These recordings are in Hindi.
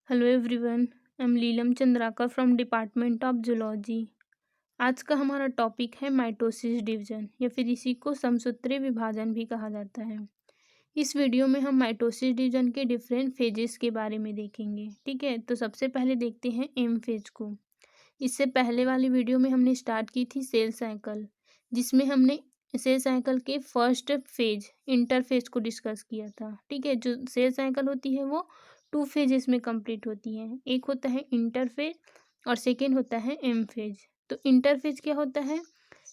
Hello everyone, I am Leelam Chandrakar from department of zoology. आज का हमारा टॉपिक है माइटोसिस डिवीजन या फिर इसी को समसूत्री विभाजन भी कहा जाता है। इस वीडियो में हम माइटोसिस डिवीजन के डिफरेंट फेजेस के बारे में देखेंगे। ठीक है, तो सबसे पहले देखते हैं एम फेज को। इससे पहले वाली वीडियो में हमने स्टार्ट की थी सेल साइकिल, जिसमें हमने सेल साइकिल के फर्स्ट फेज इंटरफेज को डिस्कस किया था। ठीक है, जो सेल साइकिल होती है वो 2 फेजेस में कंप्लीट होती है। एक होता है इंटरफेज और सेकेंड होता है एम फेज। तो इंटरफेज क्या होता है?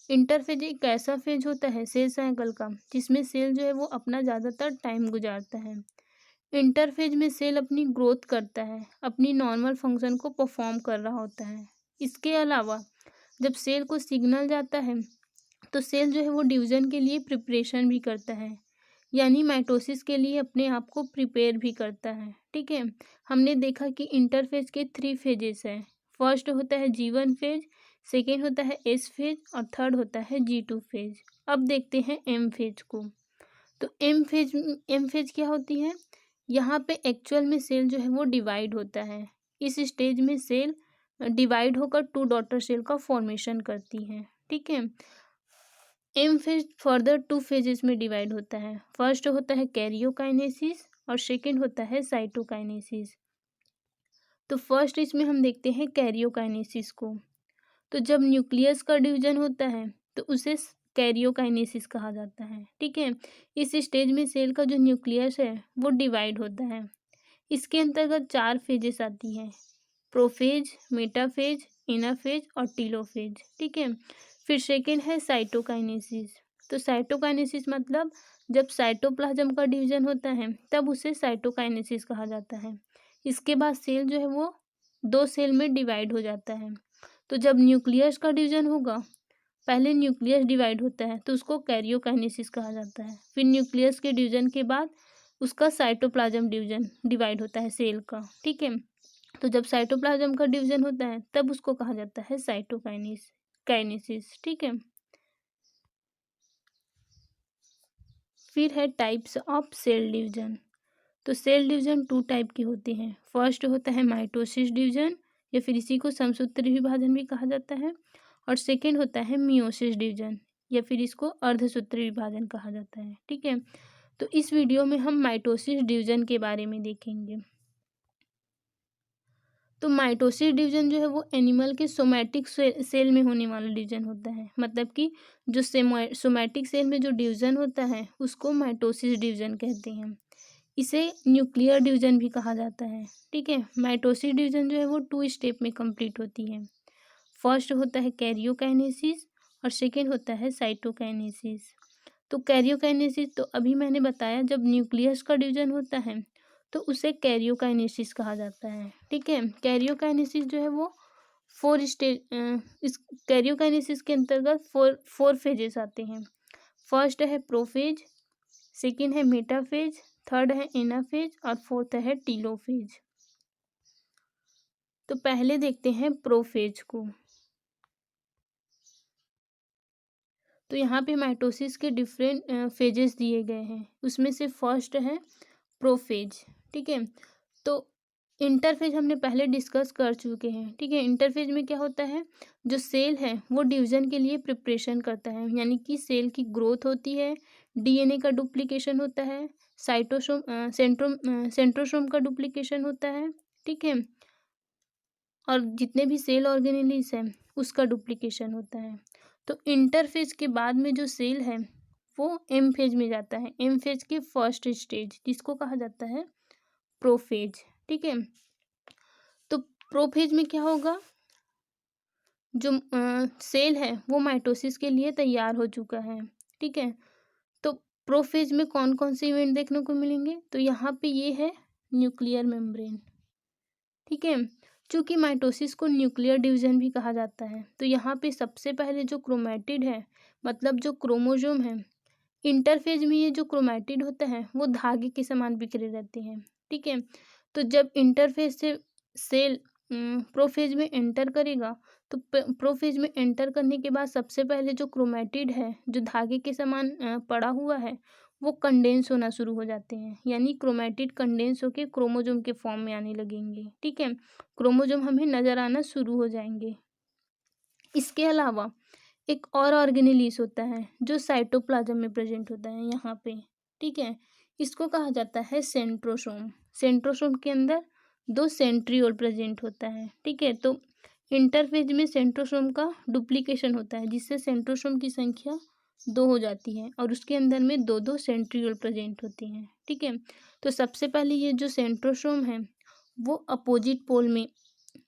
इंटरफेज एक ऐसा फेज होता है सेल साइकिल का जिसमें सेल जो है वो अपना ज़्यादातर टाइम गुजारता है। इंटरफेज में सेल अपनी ग्रोथ करता है, अपनी नॉर्मल फंक्शन को परफॉर्म कर रहा होता है। इसके अलावा जब सेल को सिग्नल जाता है तो सेल जो है वो डिवीजन के लिए प्रिपरेशन भी करता है, यानी माइटोसिस के लिए अपने आप को प्रिपेयर भी करता है। ठीक है, हमने देखा कि इंटरफेज के 3 फेजेस है। फर्स्ट होता है G1 फेज, सेकेंड होता है S फेज और थर्ड होता है G2 फेज। अब देखते हैं एम फेज को। तो एम फेज क्या होती है? यहाँ पे एक्चुअल में सेल जो है वो डिवाइड होता है। इस स्टेज में सेल डिवाइड होकर 2 डॉटर सेल का फॉर्मेशन करती है। ठीक है, एम फेज फर्दर 2 फेजेस में डिवाइड होता है। फर्स्ट होता है कैरियोकाइनेसिस और सेकेंड होता है साइटोकाइनेसिस। तो फर्स्ट इसमें हम देखते हैं कैरियोकाइनेसिस को। तो जब न्यूक्लियस का डिवीजन होता है तो उसे कैरियोकाइनेसिस कहा जाता है। ठीक है, इस स्टेज में सेल का जो न्यूक्लियस है वो डिवाइड होता है। इसके अंतर्गत 4 फेजेस आती हैं: प्रोफेज, मेटाफेज, इनाफेज और टीलोफेज। ठीक है, फिर सेकेंड है साइटोकाइनेसिस। तो साइटोकाइनेसिस मतलब जब साइटोप्लाज्म का डिवीजन होता है तब उसे साइटोकाइनेसिस कहा जाता है। इसके बाद सेल जो है वो 2 सेल में डिवाइड हो जाता है। तो जब न्यूक्लियस का डिवीजन होगा, पहले न्यूक्लियस डिवाइड होता है तो उसको कैरियोकाइनेसिस कहा जाता है। फिर न्यूक्लियस के डिवीजन के बाद उसका साइटोप्लाज्म डिवीजन डिवाइड होता है सेल का। ठीक है, तो जब साइटोप्लाज्म का डिवीजन होता है तब उसको कहा जाता है काइनेसिस। ठीक है, फिर है टाइप्स ऑफ सेल डिवीजन। तो सेल डिवीजन 2 टाइप के होते हैं। फर्स्ट होता है माइटोसिस डिवीजन या फिर इसी को समसूत्री विभाजन भी कहा जाता है, और सेकेंड होता है मियोसिस डिवीजन या फिर इसको अर्धसूत्री विभाजन कहा जाता है। ठीक है, तो इस वीडियो में हम माइटोसिस डिवीजन के बारे में देखेंगे। तो माइटोसिस डिवीजन जो है वो एनिमल के सोमैटिक सेल में होने वाला डिवीजन होता है। मतलब कि जो सोमैटिक सेल में जो डिवीजन होता है उसको माइटोसिस डिवीजन कहते हैं। इसे न्यूक्लियर डिवीजन भी कहा जाता है। ठीक है, माइटोसिस डिवीजन जो है वो 2 स्टेप में कंप्लीट होती है। फर्स्ट होता है कैरियोकाइनेसिस और सेकेंड होता है साइटोकाइनेसिस। तो कैरियोकाइनेसिस तो अभी मैंने बताया, जब न्यूक्लियस का डिवीजन होता है तो उसे कैरियोकाइनेसिस कहा जाता है। ठीक है, कैरियोकाइनेसिस जो है वो 4 स्टेज, इस कैरियोकाइनेसिस के अंतर्गत 4 फेजेस आते हैं। फर्स्ट है प्रोफेज, सेकेंड है मेटाफेज, थर्ड है एनाफेज और फोर्थ है टीलोफेज। तो पहले देखते हैं प्रोफेज को। तो यहाँ पे माइटोसिस के डिफरेंट फेजेस दिए गए हैं, उसमें से फर्स्ट है प्रोफेज। ठीक है, तो इंटरफेज हमने पहले डिस्कस कर चुके हैं। ठीक है, इंटरफेज में क्या होता है, जो सेल है वो डिवीजन के लिए प्रिपरेशन करता है, यानी कि सेल की ग्रोथ होती है, डीएनए का डुप्लीकेशन होता है, सेंट्रोसोम का डुप्लीकेशन होता है। ठीक है, और जितने भी सेल ऑर्गेनेलिस हैं उसका डुप्लीकेशन होता है। तो इंटरफेज के बाद में जो सेल है वो एम फेज में जाता है। एम फेज के फर्स्ट स्टेज जिसको कहा जाता है प्रोफेज। ठीक है, तो प्रोफेज में क्या होगा, जो सेल है वो माइटोसिस के लिए तैयार हो चुका है। ठीक है, तो प्रोफेज में कौन कौन से इवेंट देखने को मिलेंगे, तो यहाँ पे ये है न्यूक्लियर मेम्ब्रेन। ठीक है, चूंकि माइटोसिस को न्यूक्लियर डिवीजन भी कहा जाता है तो यहाँ पे सबसे पहले जो क्रोमैटिड है, मतलब जो क्रोमोसोम है, इंटरफेज में ये जो क्रोमैटिड होता है वो धागे के समान बिखरे रहते हैं। ठीक है, तो जब इंटरफेज से सेल प्रोफेज में एंटर करेगा तो प्रोफेज में एंटर करने के बाद सबसे पहले जो क्रोमैटिड है, जो धागे के समान पड़ा हुआ है, वो कंडेंस होना शुरू हो जाते हैं, यानी क्रोमेटिड कंडेंस होकर क्रोमोजोम के फॉर्म में आने लगेंगे। ठीक है, क्रोमोजोम हमें नज़र आना शुरू हो जाएंगे। इसके अलावा एक और ऑर्गेनेलिस होता है जो साइटोप्लाज्म में प्रेजेंट होता है यहाँ पे। ठीक है, इसको कहा जाता है सेंट्रोसोम। सेंट्रोसोम के अंदर 2 सेंट्रियोल प्रेजेंट होता है। ठीक है, तो इंटरफेज में सेंट्रोसोम का डुप्लीकेशन होता है जिससे सेंट्रोसोम की संख्या 2 हो जाती है और उसके अंदर में 2 सेंट्रियोल प्रेजेंट होती हैं। ठीक है, तो सबसे पहले ये जो सेंट्रोसोम है वो अपोजिट पोल में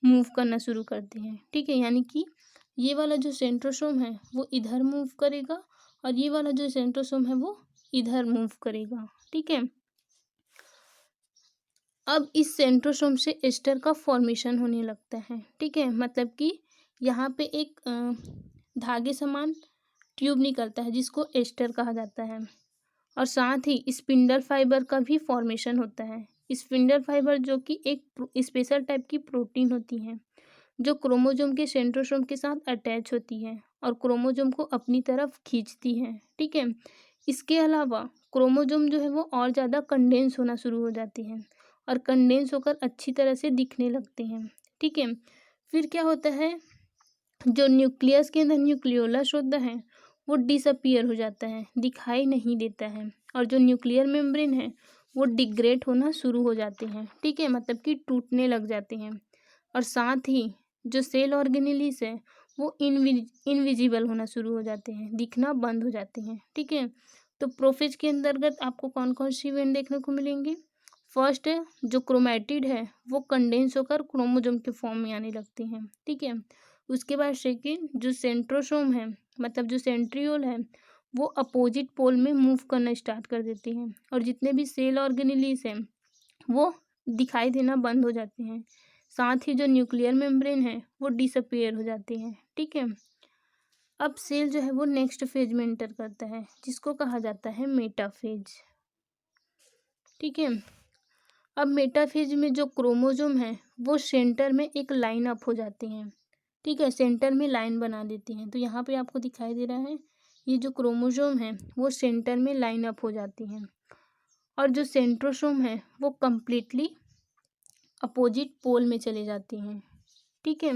मूव करना शुरू करते हैं। ठीक है, यानी कि ये वाला जो सेंट्रोसोम है वो इधर मूव करेगा और ये वाला जो सेंट्रोसोम है वो इधर मूव करेगा। ठीक है, अब इस सेंट्रोसोम से एस्टर का फॉर्मेशन होने लगता है। ठीक है, मतलब कि यहाँ पे एक धागे समान ट्यूब निकलता है जिसको एस्टर कहा जाता है और साथ ही स्पिंडल फाइबर का भी फॉर्मेशन होता है। स्पिंडल फाइबर जो कि एक स्पेशल टाइप की प्रोटीन होती है जो क्रोमोजोम के सेंट्रोसोम के साथ अटैच होती है और क्रोमोजोम को अपनी तरफ खींचती है। ठीक है, इसके अलावा क्रोमोजोम जो है वो और ज़्यादा कंडेंस होना शुरू हो जाते हैं और कंडेंस होकर अच्छी तरह से दिखने लगते हैं। ठीक है, फिर क्या होता है, जो न्यूक्लियस के अंदर न्यूक्लियोलस होता है वो डिसअपियर हो जाता है, दिखाई नहीं देता है और जो न्यूक्लियर मेम्ब्रेन है वो डिग्रेड होना शुरू हो जाते हैं। ठीक है, मतलब कि टूटने लग जाते हैं और साथ ही जो सेल ऑर्गेनेलिस है वो इनविजिबल होना शुरू हो जाते हैं, दिखना बंद हो जाते हैं। ठीक है, तो प्रोफेज के अंतर्गत आपको कौन कौन सी इवेंट देखने को मिलेंगे। फर्स्ट जो क्रोमेटिड है वो कंडेंस होकर क्रोमोजोम के फॉर्म में आने लगते हैं। ठीक है, उसके बाद सेकेंड जो सेंट्रोसोम है मतलब जो सेंट्रियोल है वो अपोजिट पोल में मूव करना स्टार्ट कर देते हैं और जितने भी सेल ऑर्गेनेलिस हैं वो दिखाई देना बंद हो जाते हैं। साथ ही जो न्यूक्लियर मेम्ब्रेन है वो डिसअपियर हो जाते हैं। ठीक है, अब सेल जो है वो नेक्स्ट फेज में एंटर करता है जिसको कहा जाता है मेटाफेज। ठीक है, अब मेटाफेज में जो क्रोमोजोम है वो सेंटर में एक लाइन अप हो जाते हैं। ठीक है, सेंटर में लाइन बना देते हैं। तो यहाँ पे आपको दिखाई दे रहा है ये जो क्रोमोजोम है वो सेंटर में लाइन अप हो जाती हैं और जो सेंट्रोसोम है वो कम्प्लीटली अपोजिट पोल में चले जाती हैं। ठीक है,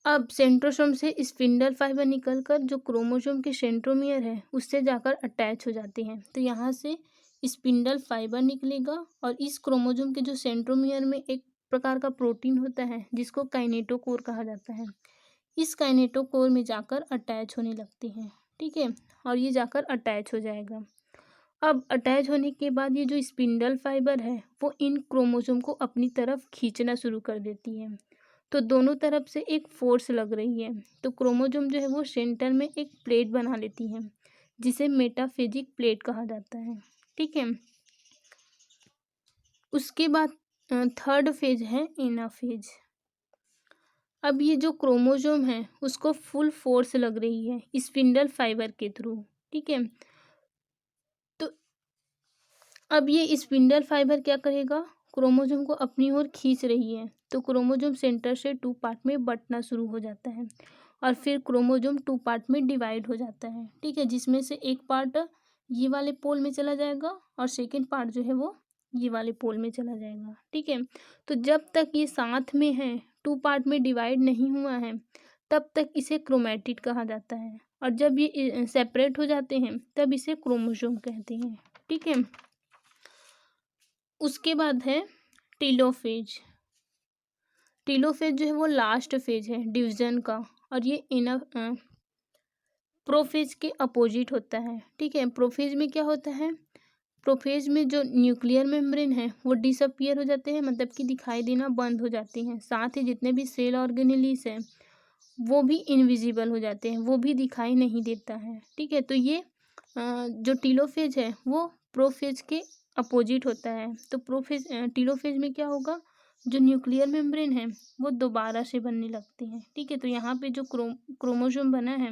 अब सेंट्रोसोम से स्पिंडल फाइबर निकलकर जो क्रोमोसोम के सेंट्रोमियर है उससे जाकर अटैच हो जाते हैं। तो यहाँ से स्पिंडल फाइबर निकलेगा और इस क्रोमोसोम के जो सेंट्रोमियर में एक प्रकार का प्रोटीन होता है जिसको काइनेटोकोर कहा जाता है, इस काइनेटोकोर में जाकर अटैच होने लगते हैं। ठीक है, और ये जाकर अटैच हो जाएगा। अब अटैच होने के बाद ये जो स्पिंडल फाइबर है वो इन क्रोमोसोम को अपनी तरफ खींचना शुरू कर देती है। तो दोनों तरफ से एक फोर्स लग रही है तो क्रोमोसोम जो है वो सेंटर में एक प्लेट बना लेती है जिसे मेटाफेजिक प्लेट कहा जाता है। ठीक है, उसके बाद थर्ड फेज है एनाफेज। अब ये जो क्रोमोसोम है उसको फुल फोर्स लग रही है स्पिंडल फाइबर के थ्रू। ठीक है, तो अब ये स्पिंडल फाइबर क्या करेगा, क्रोमोसोम को अपनी ओर खींच रही है तो क्रोमोसोम सेंटर से 2 पार्ट में बंटना शुरू हो जाता है और फिर क्रोमोसोम 2 पार्ट में डिवाइड हो जाता है। ठीक है, जिसमें से एक पार्ट ये वाले पोल में चला जाएगा और सेकेंड पार्ट जो है वो ये वाले पोल में चला जाएगा। ठीक है, तो जब तक ये साथ में है 2 पार्ट में डिवाइड नहीं हुआ है तब तक इसे क्रोमेटिड कहा जाता है और जब ये सेपरेट हो जाते हैं तब इसे क्रोमोसोम कहते हैं। ठीक है, उसके बाद है टेलोफेज। टेलोफेज जो है वो लास्ट फेज है डिवीजन का और ये प्रोफेज के अपोजिट होता है। ठीक है, प्रोफेज में क्या होता है, प्रोफेज में जो न्यूक्लियर मेम्ब्रेन है वो डिसअपियर हो जाते हैं, मतलब कि दिखाई देना बंद हो जाते हैं। साथ ही जितने भी सेल ऑर्गेनेलिस हैं वो भी इनविजिबल हो जाते हैं, वो भी दिखाई नहीं देता है। ठीक है, तो ये जो टेलोफेज है वो प्रोफेज के अपोजिट होता है। तो टेलोफेज में क्या होगा, जो न्यूक्लियर मेम्ब्रेन है वो दोबारा से बनने लगते हैं। ठीक है, तो यहाँ पे जो क्रोमोसोम बना है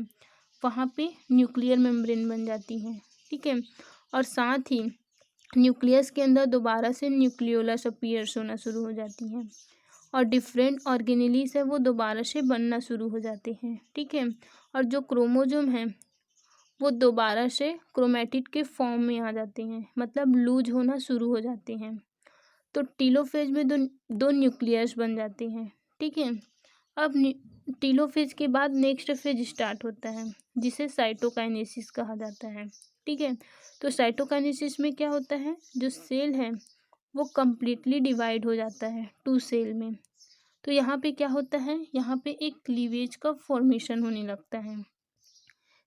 वहाँ पे न्यूक्लियर मेम्ब्रेन बन जाती है। ठीक है, और साथ ही न्यूक्लियस के अंदर दोबारा से न्यूक्लियोलस अपीयर्स होना शुरू हो जाती हैं और डिफरेंट ऑर्गेनेलिस है वो दोबारा से बनना शुरू हो जाते हैं। ठीक है, और जो क्रोमोसोम है वो दोबारा से क्रोमेटिड के फॉर्म में आ जाते हैं, मतलब लूज होना शुरू हो जाते हैं। तो टीलोफेज में दो दो न्यूक्लियस बन जाते हैं। ठीक है। अब टीलोफेज के बाद नेक्स्ट फेज स्टार्ट होता है, जिसे साइटोकाइनेसिस कहा जाता है। ठीक है। तो साइटोकाइनेसिस में क्या होता है, जो सेल है वो कम्प्लीटली डिवाइड हो जाता है टू सेल में। तो यहाँ पे क्या होता है, यहाँ पे एक क्लीवेज का फॉर्मेशन होने लगता है।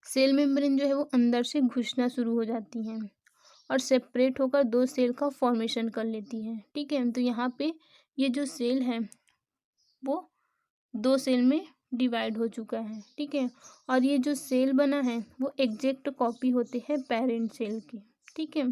सेल मेम्ब्रेन जो है वो अंदर से घुसना शुरू हो जाती हैं और सेपरेट होकर दो सेल का फॉर्मेशन कर लेती है। ठीक है। तो यहाँ पे ये जो सेल है वो दो सेल में डिवाइड हो चुका है। ठीक है। और ये जो सेल बना है वो एग्जैक्ट कॉपी होते हैं पेरेंट सेल की। ठीक है।